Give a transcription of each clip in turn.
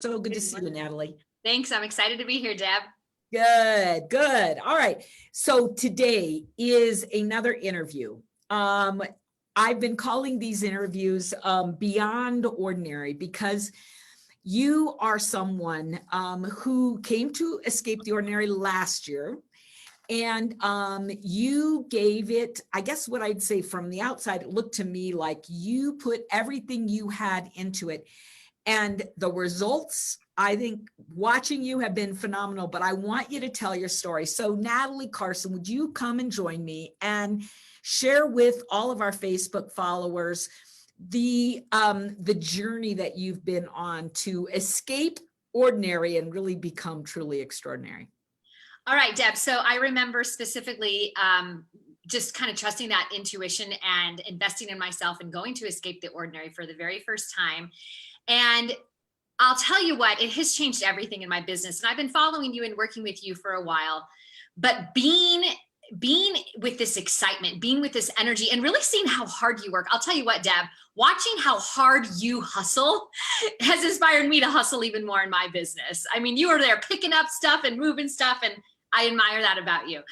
So good to see you, Natalie. Thanks. I'm excited to be here, Deb. Good, good. All right. So today is another interview. I've been calling these interviews Beyond Ordinary because you are someone who came to Escape the Ordinary last year. And you gave it, I guess what I'd say from the outside, it looked to me like you put everything you had into it. And the results, I think watching you have been phenomenal, but I want you to tell your story. So Natalie Carson, would you come and join me and share with all of our Facebook followers the journey that you've been on to escape ordinary and really become truly extraordinary? All right, Deb. So I remember specifically just kind of trusting that intuition and investing in myself and going to escape the ordinary for the very first time. And I'll tell you what, it has changed everything in my business. And I've been following you and working with you for a while, but being with this excitement, being with this energy, and really seeing how hard you work. I'll tell you what, Deb, watching how hard you hustle has inspired me to hustle even more in my business. I mean, you are there picking up stuff and moving stuff, and I admire that about you.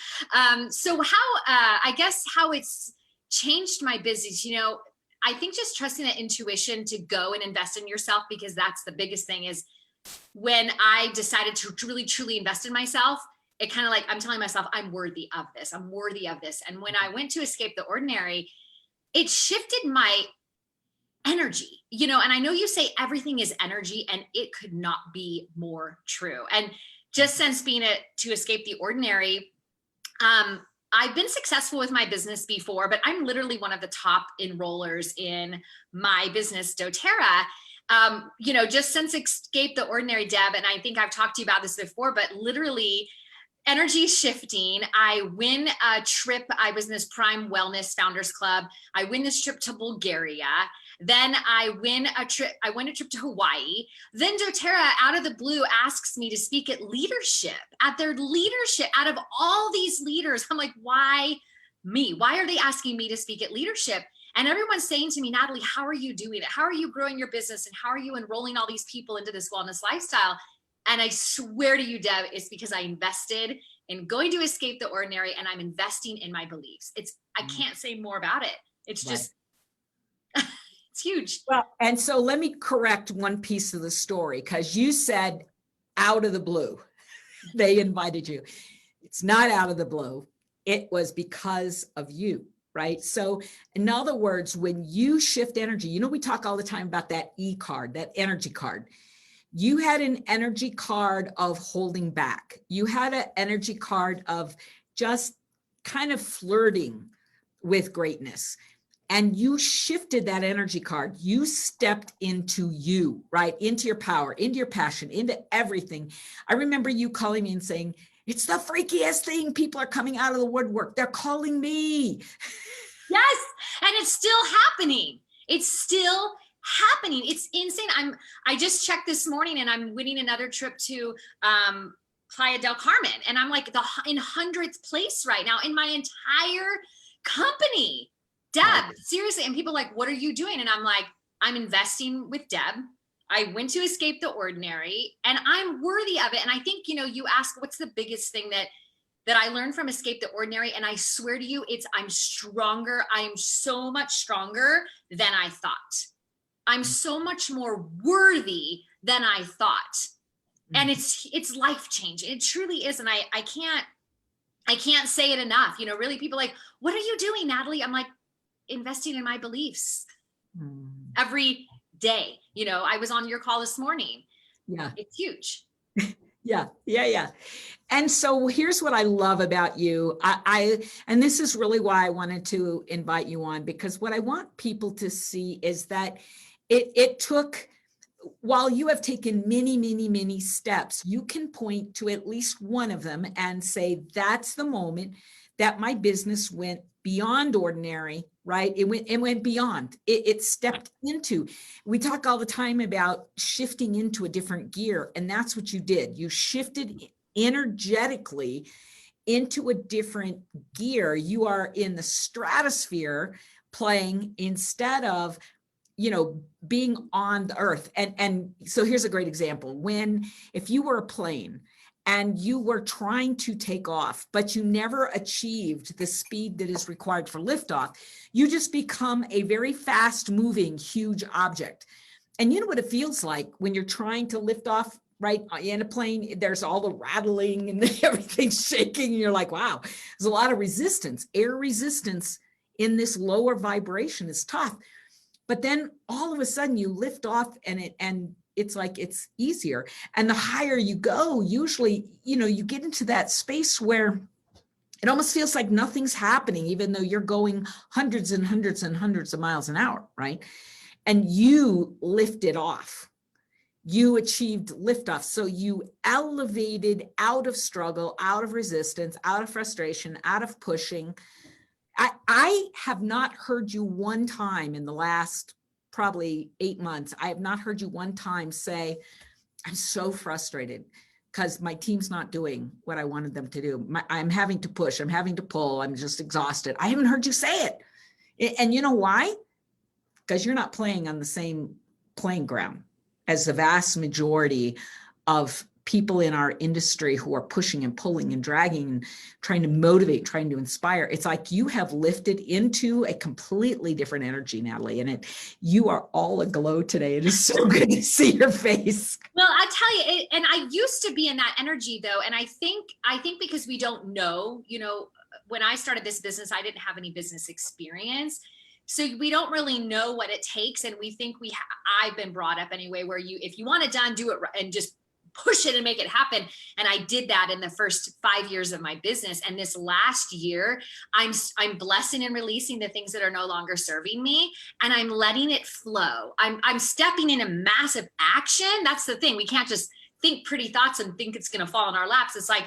So I guess how it's changed my business, I think just trusting that intuition to go and invest in yourself, because that's the biggest thing. Is when I decided to really, truly invest in myself, it kind of like, I'm telling myself, I'm worthy of this. I'm worthy of this. And when I went to escape the ordinary, it shifted my energy, and I know you say everything is energy, and it could not be more true. And just since being to escape the ordinary, I've been successful with my business before, but I'm literally one of the top enrollers in my business, doTERRA. Just since Escape the Ordinary, Deb, and I think I've talked to you about this before, but literally energy shifting. I win a trip. I was in this Prime Wellness Founders Club. I win this trip to Bulgaria. Then I win a trip to Hawaii. Then doTERRA out of the blue asks me to speak at their leadership, out of all these leaders. I'm like, why me? Why are they asking me to speak at leadership? And everyone's saying to me, Natalie, how are you doing it? How are you growing your business? And how are you enrolling all these people into this wellness lifestyle? And I swear to you, Deb, it's because I invested in going to escape the ordinary, and I'm investing in my beliefs. I can't say more about it. It's just, it's huge. Well, and so let me correct one piece of the story, because you said out of the blue, they invited you. It's not out of the blue. It was because of you, right? So in other words, when you shift energy, we talk all the time about that E card, that energy card. You had an energy card of holding back. You had an energy card of just kind of flirting with greatness. And you shifted that energy card. You stepped into you, right? Into your power, into your passion, into everything. I remember you calling me and saying, it's the freakiest thing. People are coming out of the woodwork. They're calling me. Yes. And it's still happening. It's still happening. It's insane. I just checked this morning, and I'm winning another trip to Playa del Carmen. And I'm like in 100th place right now in my entire company. Deb, seriously. And people are like, what are you doing? And I'm like, I'm investing with Deb. I went to escape the ordinary, and I'm worthy of it. And I think, you ask, what's the biggest thing that I learned from Escape the Ordinary? And I swear to you, I'm stronger. I am so much stronger than I thought. I'm so much more worthy than I thought. And it's life changing. It truly is. And I can't say it enough. Really, people are like, what are you doing, Natalie? I'm like, investing in my beliefs every day. I was on your call this morning. Yeah. It's huge. Yeah. And so here's what I love about you. And this is really why I wanted to invite you on, because what I want people to see is that it took, while you have taken many, many, many steps, you can point to at least one of them and say, that's the moment that my business went beyond ordinary, right? It went beyond. It stepped into. We talk all the time about shifting into a different gear, and that's what you did. You shifted energetically into a different gear. You are in the stratosphere playing instead of being on the earth. And so here's a great example. If you were a plane and you were trying to take off, but you never achieved the speed that is required for liftoff, you just become a very fast moving, huge object. And you know what it feels like when you're trying to lift off, right? In a plane, there's all the rattling and everything's shaking. And you're like, wow, there's a lot of resistance. Air resistance in this lower vibration is tough. But then all of a sudden you lift off and it's like it's easier. And the higher you go, usually, you get into that space where it almost feels like nothing's happening, even though you're going hundreds and hundreds and hundreds of miles an hour, right? And you lifted off. You achieved liftoff. So you elevated out of struggle, out of resistance, out of frustration, out of pushing. I have not heard you one time in the last probably 8 months. I have not heard you one time say, I'm so frustrated because my team's not doing what I wanted them to do. I'm having to push, I'm having to pull, I'm just exhausted. I haven't heard you say it. And you know why? Because you're not playing on the same playing ground as the vast majority of people in our industry who are pushing and pulling and dragging and trying to motivate, trying to inspire. It's like you have lifted into a completely different energy, Natalie, and you are all aglow today. It is so good to see your face. Well, I tell you, and I used to be in that energy though. And I think because we don't know, when I started this business, I didn't have any business experience. So we don't really know what it takes. And we think I've been brought up anyway, where if you want it done, do it and just push it and make it happen. And I did that in the first 5 years of my business. And this last year, I'm blessing and releasing the things that are no longer serving me. And I'm letting it flow. I'm stepping into massive action. That's the thing. We can't just think pretty thoughts and think it's going to fall in our laps. It's like,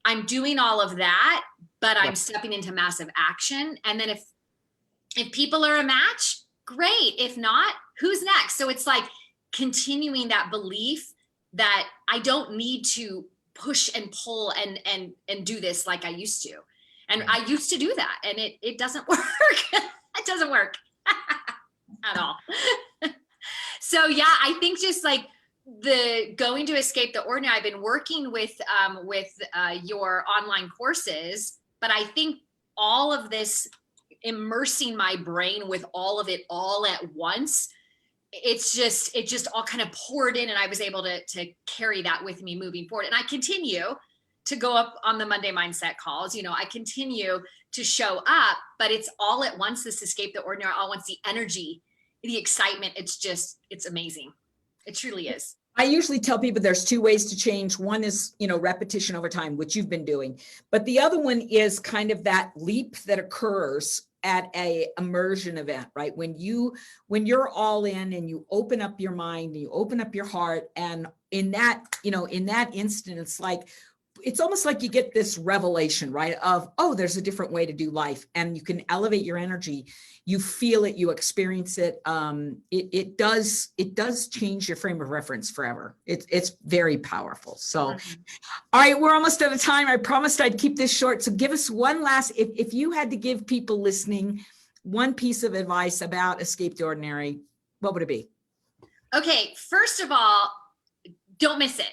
I'm doing all of that, but I'm stepping into massive action. And then if people are a match, great. If not, who's next? So it's like continuing that belief that I don't need to push and pull and do this like I used to. And I used to do that and it doesn't work. It doesn't work at all. So yeah, I think just like the going to escape the ordinary, I've been working with your online courses, but I think all of this immersing my brain with all of it all at once, it just all kind of poured in and I was able to carry that with me moving forward. And I continue to go up on the Monday Mindset calls. I continue to show up, but it's all at once, this escape the ordinary, all at once, the energy, the excitement. It's amazing. It truly is. I usually tell people there's two ways to change. One is, repetition over time, which you've been doing. But the other one is kind of that leap that occurs at a immersion event, right? When you're all in and you open up your mind and you open up your heart, and in that instant, it's almost like you get this revelation, right? Of, oh, there's a different way to do life, and you can elevate your energy. You feel it, you experience it. It does change your frame of reference forever. It's very powerful. So, all right, we're almost out of time. I promised I'd keep this short. So give us one last, if you had to give people listening one piece of advice about Escape the Ordinary, what would it be? Okay, first of all, don't miss it.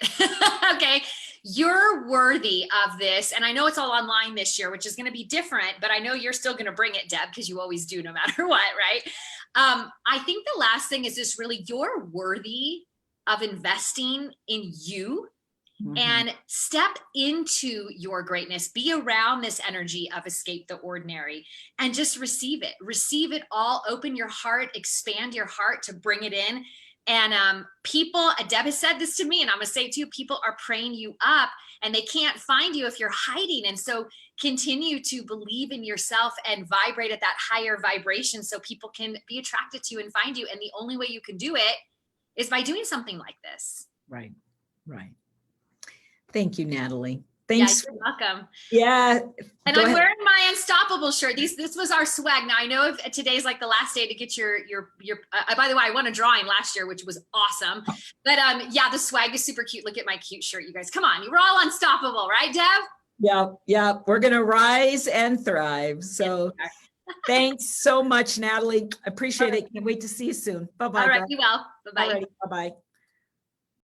Okay. You're worthy of this. And I know it's all online this year, which is going to be different, but I know you're still going to bring it, Deb, because you always do no matter what, right? I think the last thing is just really, you're worthy of investing in you and step into your greatness, be around this energy of escape the ordinary and just receive it all, open your heart, expand your heart to bring it in. And people, Deb has said this to me, and I'm going to say it to you, people are praying you up and they can't find you if you're hiding. And so continue to believe in yourself and vibrate at that higher vibration so people can be attracted to you and find you. And the only way you can do it is by doing something like this. Right. Thank you, Natalie. Thanks. Yeah, you're welcome. Yeah. And I'm wearing my Unstoppable shirt. This was our swag. Now I know if today's like the last day to get your by the way, I won a drawing last year, which was awesome. But yeah, the swag is super cute. Look at my cute shirt, you guys. Come on, you were all unstoppable, right, Deb? Yeah. We're gonna rise and thrive. So Thanks so much, Natalie. Appreciate it. Can't wait to see you soon. Bye-bye. All right, guys. be well. Bye-bye. Alrighty, bye-bye.